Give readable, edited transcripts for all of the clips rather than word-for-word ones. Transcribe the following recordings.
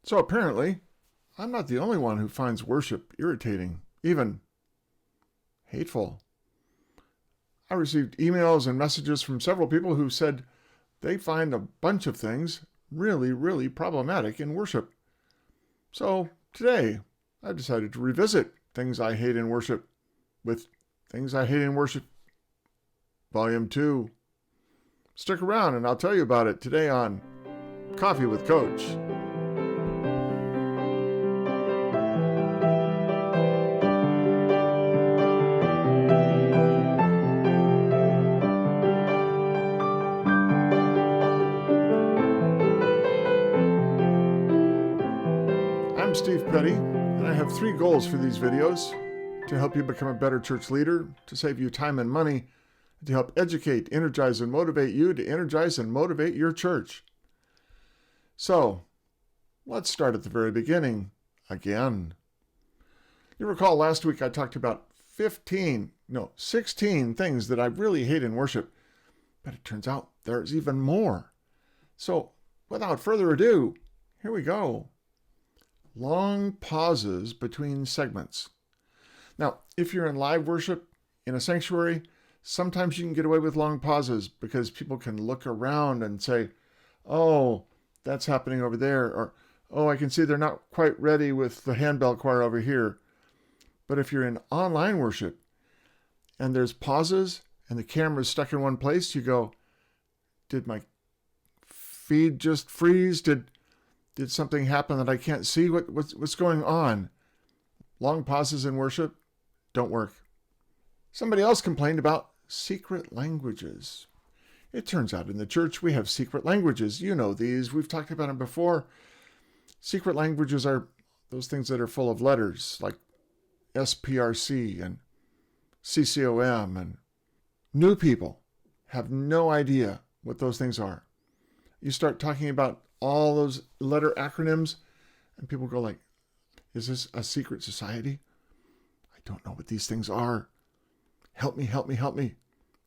So apparently, I'm not the only one who finds worship irritating, even hateful. I received emails and messages from several people who said they find a bunch of things really problematic in worship. So today, I decided to revisit things I hate in worship with Things I Hate in Worship, Volume 2. Stick around and I'll tell you about it today on Coffee with Coach. I'm Steve Petty, and I have 3 goals for these videos: to help you become a better church leader, to save you time and money, and to help educate, energize, and motivate you to energize and motivate your church. So, let's start at the very beginning again. You recall last week I talked about 16 things that I really hate in worship, but it turns out there's even more. So, without further ado, here we go. Long pauses between segments. Now, if you're in live worship in a sanctuary, sometimes you can get away with long pauses because people can look around and say, "Oh, that's happening over there," or "Oh, I can see they're not quite ready with the handbell choir over here." But if you're in online worship and there's pauses and the camera's stuck in one place, you go, "Did my feed just freeze? Did something happen that I can't see? What's going on?" Long pauses in worship don't work. Somebody else complained about secret languages. It turns out in the church we have secret languages. You know these. We've talked about them before. Secret languages are those things that are full of letters, like SPRC and CCOM, and new people have no idea what those things are. You start talking about all those letter acronyms, and people go like, "Is this a secret society? I don't know what these things are. Help me, help me, help me."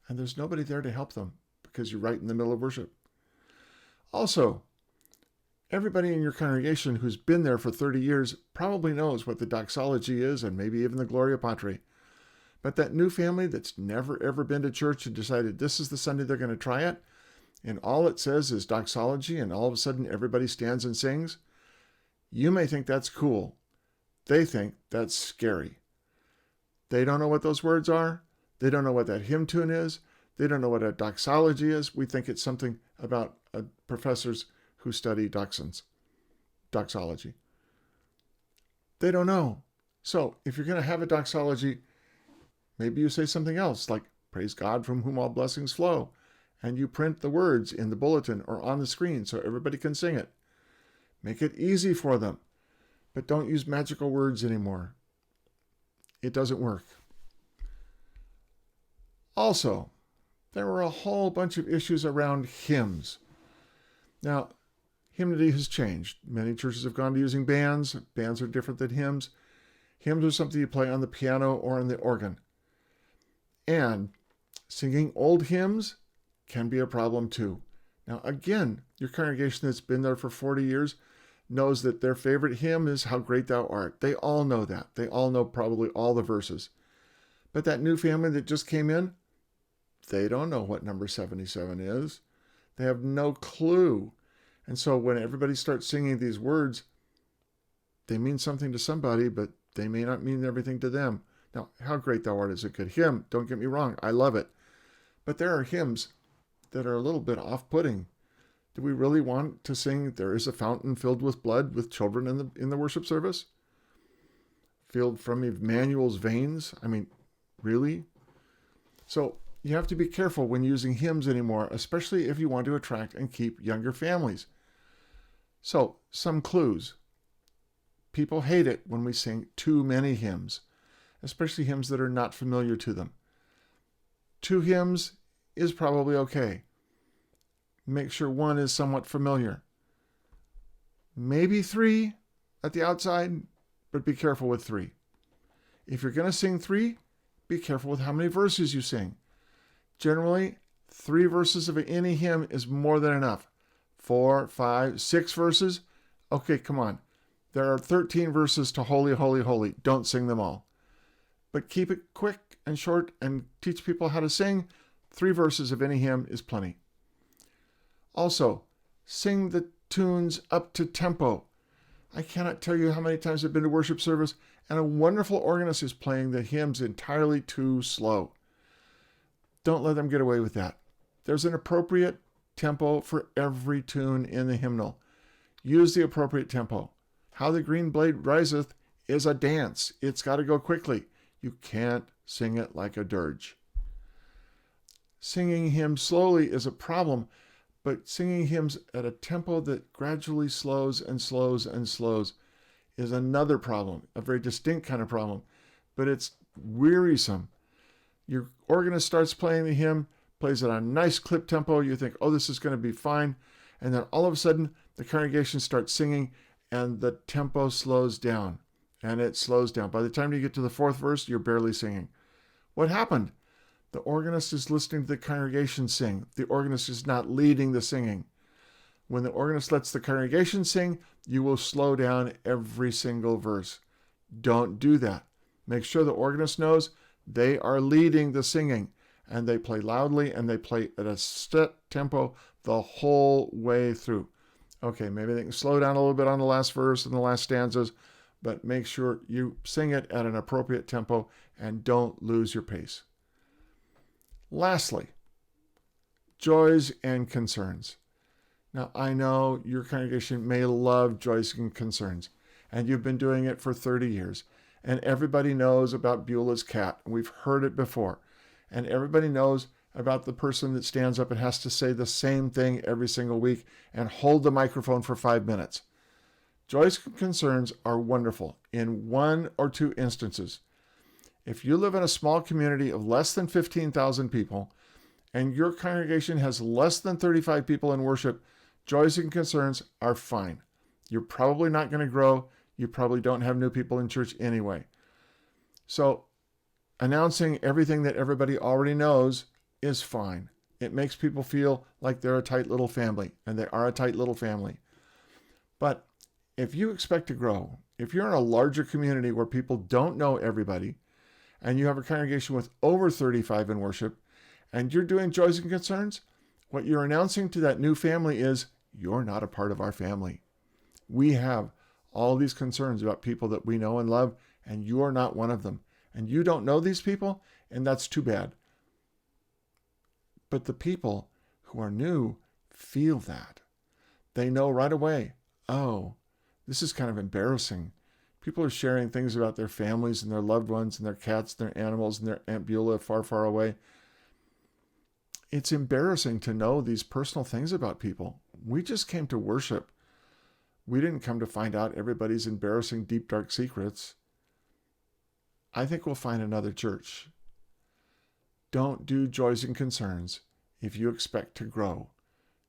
And there's nobody there to help them because you're right in the middle of worship. Also, everybody in your congregation who's been there for 30 years probably knows what the doxology is and maybe even the Gloria Patri. But that new family that's never ever been to church and decided this is the Sunday they're going to try it, and all it says is doxology, and all of a sudden everybody stands and sings, you may think that's cool. They think that's scary. They don't know what those words are. They don't know what that hymn tune is. They don't know what a doxology is. We think it's something about professors who study doxology. They don't know. So if you're going to have a doxology, maybe you say something else like, "Praise God from whom all blessings flow," and you print the words in the bulletin or on the screen so everybody can sing it. Make it easy for them, but don't use magical words anymore. It doesn't work. Also, there were a whole bunch of issues around hymns. Now, hymnody has changed. Many churches have gone to using bands. Bands are different than hymns. Hymns are something you play on the piano or on the organ. And singing old hymns can be a problem too. Now, again, your congregation that's been there for 40 years knows that their favorite hymn is "How Great Thou Art." They all know that. They all know probably all the verses. But that new family that just came in, they don't know what number 77 is. They have no clue. And so when everybody starts singing these words, they mean something to somebody, but they may not mean everything to them. Now, "How Great Thou Art" is a good hymn. Don't get me wrong. I love it. But there are hymns that are a little bit off-putting. Do we really want to sing "There is a fountain filled with blood" with children in the worship service? Filled from Emmanuel's veins? I mean, really? So you have to be careful when using hymns anymore, especially if you want to attract and keep younger families. So, some clues. People hate it when we sing too many hymns, especially hymns that are not familiar to them. 2 hymns is probably okay. Make sure 1 is somewhat familiar. Maybe 3 at the outside, but be careful with 3. If you're going to sing 3, be careful with how many verses you sing. Generally, 3 verses of any hymn is more than enough. 4, 5, 6 verses? Okay, come on. There are 13 verses to Holy, Holy, Holy. Don't sing them all. But keep it quick and short and teach people how to sing. 3 verses of any hymn is plenty. Also, sing the tunes up to tempo. I cannot tell you how many times I've been to worship service and a wonderful organist is playing the hymns entirely too slow. Don't let them get away with that. There's an appropriate tempo for every tune in the hymnal. Use the appropriate tempo. How the Green Blade Riseth is a dance. It's got to go quickly. You can't sing it like a dirge. Singing hymns slowly is a problem, but singing hymns at a tempo that gradually slows and slows and slows is another problem, a very distinct kind of problem, but it's wearisome. Your organist starts playing the hymn, plays it on a nice clip tempo. You think, oh, this is going to be fine. And then all of a sudden, the congregation starts singing and the tempo slows down. And it slows down. By the time you get to the 4th verse, you're barely singing. What happened? The organist is listening to the congregation sing. The organist is not leading the singing. When the organist lets the congregation sing, you will slow down every single verse. Don't do that. Make sure the organist knows they are leading the singing, and they play loudly and they play at a set tempo the whole way through. Okay, maybe they can slow down a little bit on the last verse and the last stanzas, but make sure you sing it at an appropriate tempo and don't lose your pace. Lastly, joys and concerns. Now, I know your congregation may love joys and concerns, and you've been doing it for 30 years, and everybody knows about Beulah's cat. We've heard it before, and everybody knows about the person that stands up and has to say the same thing every single week and hold the microphone for 5 minutes. Joys and concerns are wonderful in 1 or 2 instances. If you live in a small community of less than 15,000 people and your congregation has less than 35 people in worship, joys and concerns are fine. You're probably not going to grow. You probably don't have new people in church anyway. So announcing everything that everybody already knows is fine. It makes people feel like they're a tight little family, and they are a tight little family. But if you expect to grow, if you're in a larger community where people don't know everybody, and you have a congregation with over 35 in worship, and you're doing joys and concerns, what you're announcing to that new family is, you're not a part of our family. We have all these concerns about people that we know and love, and you're not one of them. And you don't know these people, and that's too bad. But the people who are new feel that. They know right away, oh, this is kind of embarrassing. People are sharing things about their families and their loved ones and their cats and their animals and their Aunt Beulah far, far away. It's embarrassing to know these personal things about people. We just came to worship. We didn't come to find out everybody's embarrassing, deep, dark secrets. I think we'll find another church. Don't do joys and concerns if you expect to grow.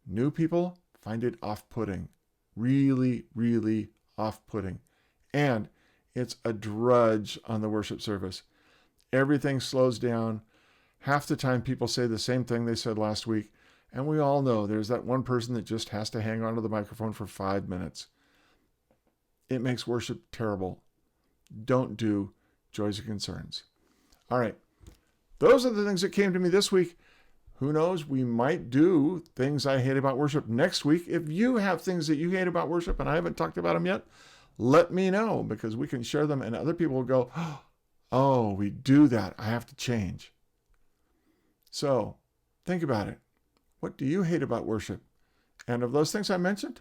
New people find it off-putting. Really, really off-putting. And it's a drudge on the worship service. Everything slows down. Half the time people say the same thing they said last week. And we all know there's that one person that just has to hang onto the microphone for 5 minutes. It makes worship terrible. Don't do joys and concerns. All right. Those are the things that came to me this week. Who knows? We might do things I hate about worship next week. If you have things that you hate about worship and I haven't talked about them yet, let me know, because we can share them and other people will go, oh, we do that. I have to change. So think about it. What do you hate about worship? And of those things I mentioned,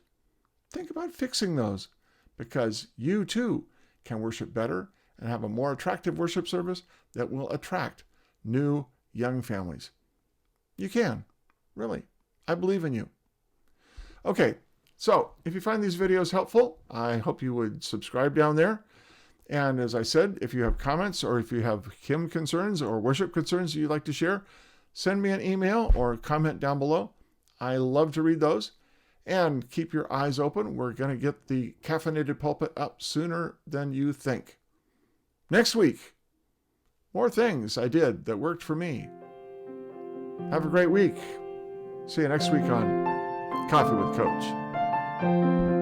think about fixing those, because you too can worship better and have a more attractive worship service that will attract new young families. You can, really. I believe in you. Okay, so if you find these videos helpful, I hope you would subscribe down there. And as I said, if you have comments or if you have hymn concerns or worship concerns you'd like to share, send me an email or comment down below. I love to read those. And keep your eyes open. We're going to get the Caffeinated Pulpit up sooner than you think. Next week, more things I did that worked for me. Have a great week. See you next week on Coffee with Coach.